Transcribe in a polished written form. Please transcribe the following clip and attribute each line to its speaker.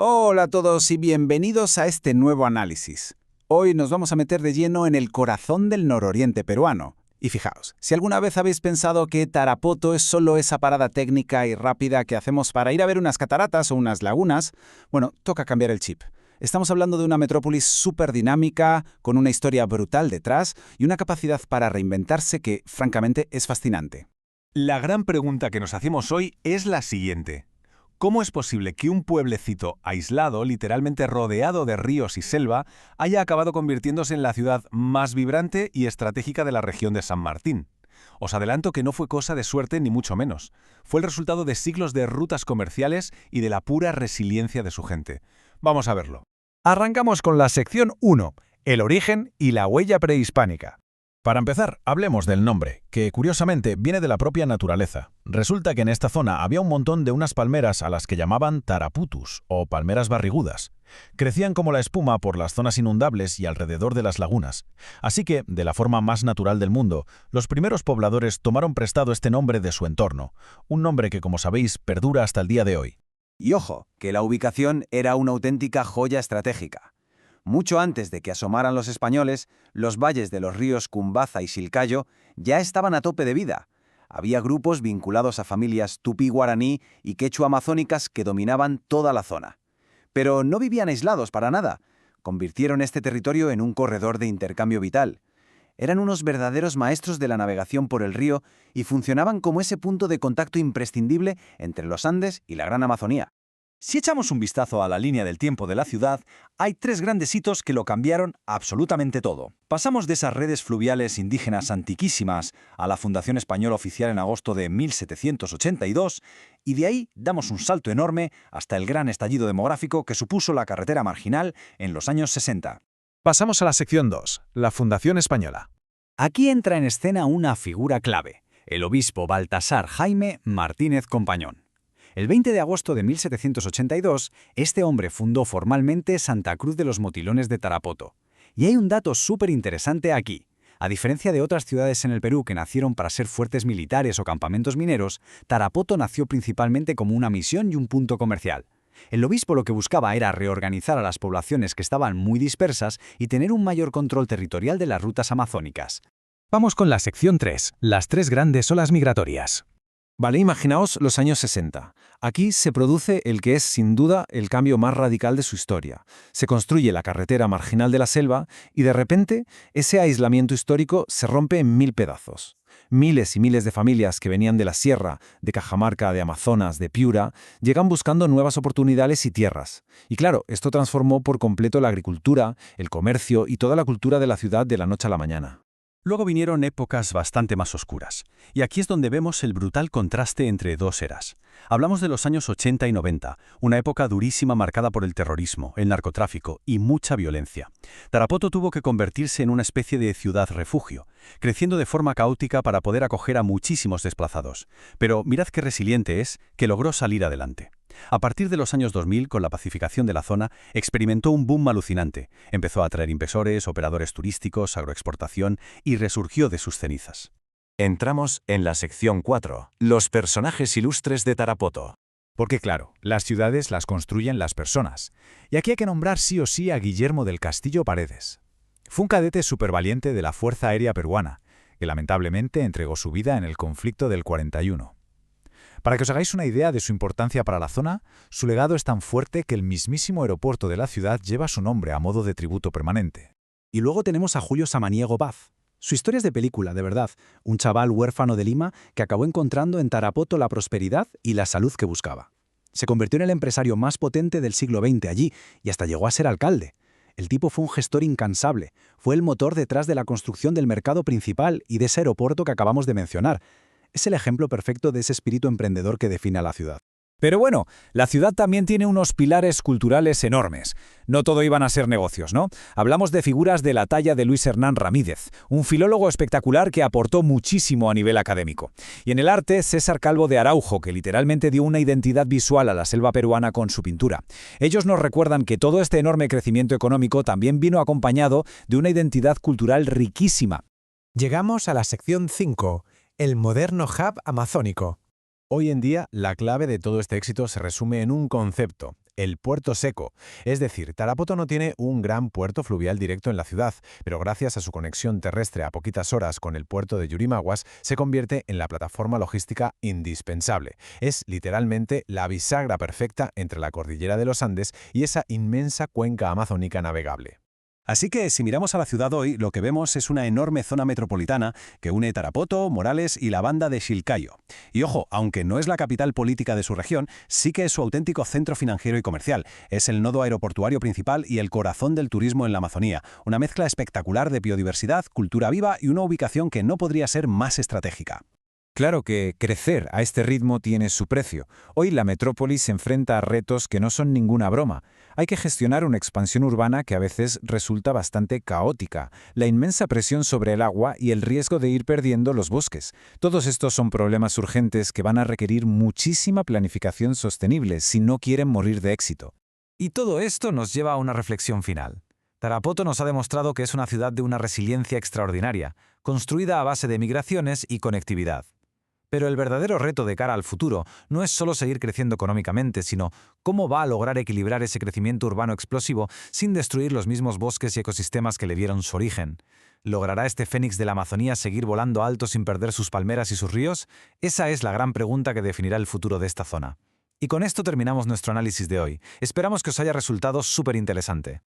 Speaker 1: Hola a todos y bienvenidos a este nuevo análisis. Hoy nos vamos a meter de lleno en el corazón del nororiente peruano. Y fijaos, si alguna vez habéis pensado que Tarapoto es solo esa parada técnica y rápida que hacemos para ir a ver unas cataratas o unas lagunas, bueno, toca cambiar el chip. Estamos hablando de una metrópolis súper dinámica, con una historia brutal detrás y una capacidad para reinventarse que, francamente, es fascinante.
Speaker 2: La gran pregunta que nos hacemos hoy es la siguiente. ¿Cómo es posible que un pueblecito aislado, literalmente rodeado de ríos y selva, haya acabado convirtiéndose en la ciudad más vibrante y estratégica de la región de San Martín? Os adelanto que no fue cosa de suerte ni mucho menos. Fue el resultado de siglos de rutas comerciales y de la pura resiliencia de su gente. Vamos a verlo.
Speaker 3: Arrancamos con la sección 1, el origen y la huella prehispánica. Para empezar, hablemos del nombre, que curiosamente viene de la propia naturaleza. Resulta que en esta zona había un montón de unas palmeras a las que llamaban taraputus, o palmeras barrigudas. Crecían como la espuma por las zonas inundables y alrededor de las lagunas. Así que, de la forma más natural del mundo, los primeros pobladores tomaron prestado este nombre de su entorno, un nombre que, como sabéis, perdura hasta el día de hoy.
Speaker 1: Y ojo, que la ubicación era una auténtica joya estratégica. Mucho antes de que asomaran los españoles, los valles de los ríos Cumbaza y Silcayo ya estaban a tope de vida. Había grupos vinculados a familias tupí-guaraní y quechua-amazónicas que dominaban toda la zona. Pero no vivían aislados para nada. Convirtieron este territorio en un corredor de intercambio vital. Eran unos verdaderos maestros de la navegación por el río y funcionaban como ese punto de contacto imprescindible entre los Andes y la Gran Amazonía.
Speaker 4: Si echamos un vistazo a la línea del tiempo de la ciudad, hay tres grandes hitos que lo cambiaron absolutamente todo. Pasamos de esas redes fluviales indígenas antiquísimas a la fundación española oficial en agosto de 1782, y de ahí damos un salto enorme hasta el gran estallido demográfico que supuso la carretera marginal en los años 60.
Speaker 3: Pasamos a la sección 2, la Fundación Española.
Speaker 4: Aquí entra en escena una figura clave, el obispo Baltasar Jaime Martínez Compañón. El 20 de agosto de 1782, este hombre fundó formalmente Santa Cruz de los Motilones de Tarapoto. Y hay un dato súper interesante aquí. A diferencia de otras ciudades en el Perú que nacieron para ser fuertes militares o campamentos mineros, Tarapoto nació principalmente como una misión y un punto comercial. El obispo lo que buscaba era reorganizar a las poblaciones que estaban muy dispersas y tener un mayor control territorial de las rutas amazónicas.
Speaker 3: Vamos con la sección 3, las tres grandes olas migratorias.
Speaker 5: Vale, imaginaos los años 60. Aquí se produce el que es sin duda el cambio más radical de su historia. Se construye la carretera marginal de la selva y de repente ese aislamiento histórico se rompe en 1000 pedazos. Miles y miles de familias que venían de la sierra, de Cajamarca, de Amazonas, de Piura, llegan buscando nuevas oportunidades y tierras. Y claro, esto transformó por completo la agricultura, el comercio y toda la cultura de la ciudad de la noche a la mañana.
Speaker 4: Luego vinieron épocas bastante más oscuras, y aquí es donde vemos el brutal contraste entre dos eras. Hablamos de los años 80 y 90, una época durísima marcada por el terrorismo, el narcotráfico y mucha violencia. Tarapoto tuvo que convertirse en una especie de ciudad-refugio, creciendo de forma caótica para poder acoger a muchísimos desplazados. Pero mirad qué resiliente es, que logró salir adelante. A partir de los años 2000, con la pacificación de la zona, experimentó un boom alucinante. Empezó a atraer inversores, operadores turísticos, agroexportación y resurgió de sus cenizas.
Speaker 6: Entramos en la sección 4, los personajes ilustres de Tarapoto.
Speaker 3: Porque claro, las ciudades las construyen las personas. Y aquí hay que nombrar sí o sí a Guillermo del Castillo Paredes. Fue un cadete supervaliente de la Fuerza Aérea Peruana, que lamentablemente entregó su vida en el conflicto del 41. Para que os hagáis una idea de su importancia para la zona, su legado es tan fuerte que el mismísimo aeropuerto de la ciudad lleva su nombre a modo de tributo permanente.
Speaker 7: Y luego tenemos a Julio Samaniego Paz. Su historia es de película, de verdad. Un chaval huérfano de Lima que acabó encontrando en Tarapoto la prosperidad y la salud que buscaba. Se convirtió en el empresario más potente del siglo XX allí y hasta llegó a ser alcalde. El tipo fue un gestor incansable. Fue el motor detrás de la construcción del mercado principal y de ese aeropuerto que acabamos de mencionar. Es el ejemplo perfecto de ese espíritu emprendedor que define a la ciudad.
Speaker 3: Pero bueno, la ciudad también tiene unos pilares culturales enormes. No todo iban a ser negocios, ¿no? Hablamos de figuras de la talla de Luis Hernán Ramírez, un filólogo espectacular que aportó muchísimo a nivel académico. Y en el arte, César Calvo de Araujo, que literalmente dio una identidad visual a la selva peruana con su pintura. Ellos nos recuerdan que todo este enorme crecimiento económico también vino acompañado de una identidad cultural riquísima.
Speaker 8: Llegamos a la sección 5, el moderno hub amazónico.
Speaker 5: Hoy en día, la clave de todo este éxito se resume en un concepto,
Speaker 3: el puerto seco. Es decir, Tarapoto no tiene un gran puerto fluvial directo en la ciudad, pero gracias a su conexión terrestre a poquitas horas con el puerto de Yurimaguas, se convierte en la plataforma logística indispensable. Es literalmente la bisagra perfecta entre la cordillera de los Andes y esa inmensa cuenca amazónica navegable.
Speaker 4: Así que si miramos a la ciudad hoy, lo que vemos es una enorme zona metropolitana que une Tarapoto, Morales y la banda de Chilcayo. Y ojo, aunque no es la capital política de su región, sí que es su auténtico centro financiero y comercial. Es el nodo aeroportuario principal y el corazón del turismo en la Amazonía. Una mezcla espectacular de biodiversidad, cultura viva y una ubicación que no podría ser más estratégica.
Speaker 5: Claro que crecer a este ritmo tiene su precio. Hoy la metrópoli se enfrenta a retos que no son ninguna broma. Hay que gestionar una expansión urbana que a veces resulta bastante caótica, la inmensa presión sobre el agua y el riesgo de ir perdiendo los bosques. Todos estos son problemas urgentes que van a requerir muchísima planificación sostenible si no quieren morir de éxito.
Speaker 7: Y todo esto nos lleva a una reflexión final. Tarapoto nos ha demostrado que es una ciudad de una resiliencia extraordinaria, construida a base de migraciones y conectividad. Pero el verdadero reto de cara al futuro no es solo seguir creciendo económicamente, sino cómo va a lograr equilibrar ese crecimiento urbano explosivo sin destruir los mismos bosques y ecosistemas que le dieron su origen. ¿Logrará este fénix de la Amazonía seguir volando alto sin perder sus palmeras y sus ríos? Esa es la gran pregunta que definirá el futuro de esta zona. Y con esto terminamos nuestro análisis de hoy. Esperamos que os haya resultado súper interesante.